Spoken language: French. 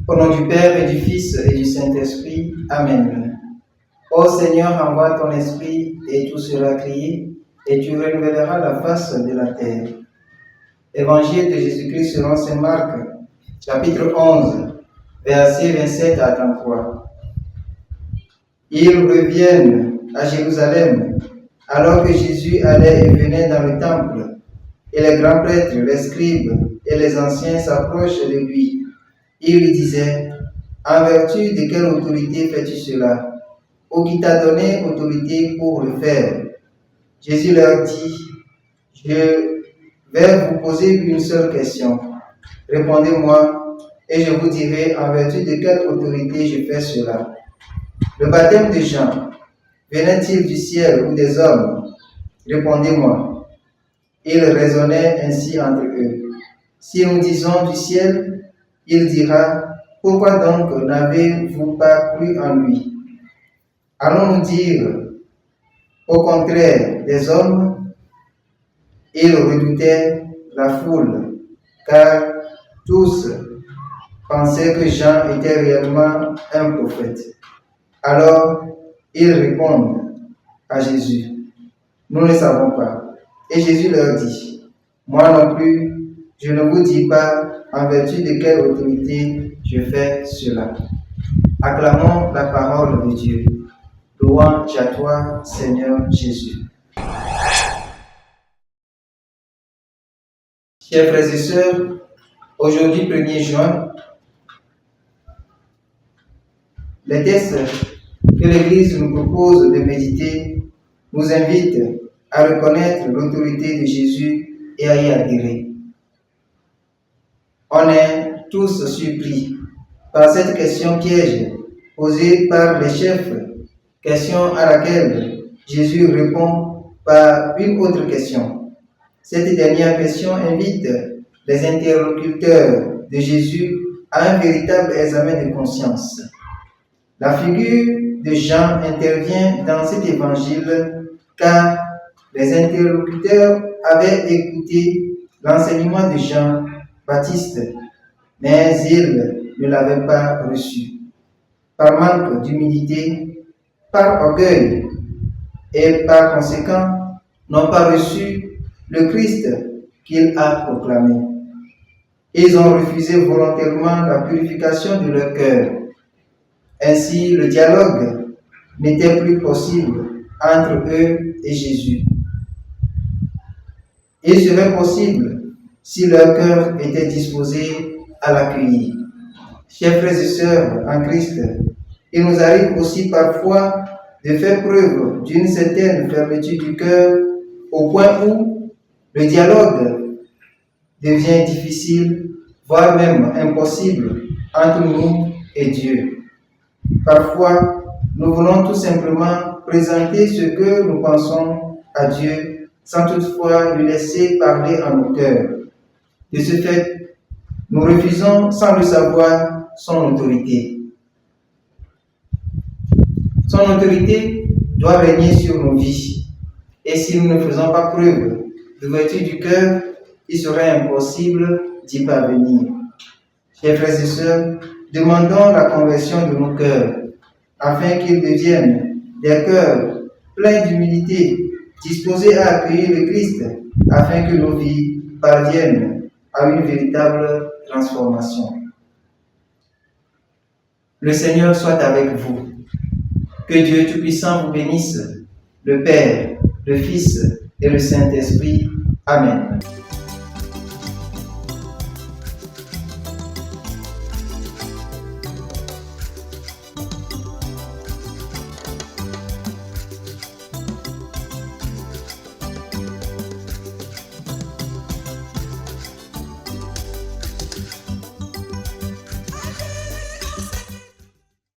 Au nom du Père et du Fils et du Saint-Esprit. Amen. Ô Seigneur, envoie ton esprit et tout sera créé, et tu renouvelleras la face de la terre. Évangile de Jésus-Christ selon saint Marc, chapitre 11, versets 27 à 33. Ils reviennent à Jérusalem, alors que Jésus allait et venait dans le temple, et les grands prêtres, les scribes et les anciens s'approchent de lui. Ils lui disaient: en vertu de quelle autorité fais-tu cela? Ou qui t'a donné autorité pour le faire? Jésus leur dit: je vais vous poser une seule question. Répondez-moi, et je vous dirai en vertu de quelle autorité je fais cela. Le baptême de Jean, venait-il du ciel ou des hommes? Répondez-moi. Ils raisonnaient ainsi entre eux. Si nous disons du ciel, il dira: pourquoi donc n'avez-vous pas cru en lui? Allons-nous dire au contraire des hommes? Ils redoutaient la foule, car tous pensaient que Jean était réellement un prophète. Alors ils répondent à Jésus: nous ne savons pas. Et Jésus leur dit: moi non plus, je ne vous dis pas en vertu de quelle autorité je fais cela. Acclamons la parole de Dieu. Louange à toi, Seigneur Jésus. Chers frères et sœurs, aujourd'hui 1er juin, les textes que l'Église nous propose de méditer nous invitent à reconnaître l'autorité de Jésus et à y adhérer. On est tous surpris par cette question piège posée par les chefs, question à laquelle Jésus répond par une autre question. Cette dernière question invite les interlocuteurs de Jésus à un véritable examen de conscience. La figure de Jean intervient dans cet évangile car les interlocuteurs avaient écouté l'enseignement de Jean-Baptiste, mais ils ne l'avaient pas reçu. Par manque d'humilité, par orgueil et par conséquent, n'ont pas reçu le Christ qu'il a proclamé. Ils ont refusé volontairement la purification de leur cœur. Ainsi, le dialogue n'était plus possible entre eux et Jésus. Il serait possible si leur cœur était disposé à l'accueillir. Chers frères et sœurs en Christ, il nous arrive aussi parfois de faire preuve d'une certaine fermeture du cœur au point où le dialogue devient difficile, voire même impossible entre nous et Dieu. Parfois, nous voulons tout simplement présenter ce que nous pensons à Dieu sans toutefois lui laisser parler en nos cœurs. De ce fait, nous refusons sans le savoir son autorité. Son autorité doit régner sur nos vies. Et si nous ne faisons pas preuve d'ouverture du cœur, il serait impossible d'y parvenir. Chers frères et sœurs, demandons la conversion de nos cœurs, afin qu'ils deviennent des cœurs pleins d'humilité, disposés à accueillir le Christ, afin que nos vies parviennent à une véritable transformation. Le Seigneur soit avec vous. Que Dieu Tout-Puissant vous bénisse, le Père, le Fils et le Saint-Esprit. Amen.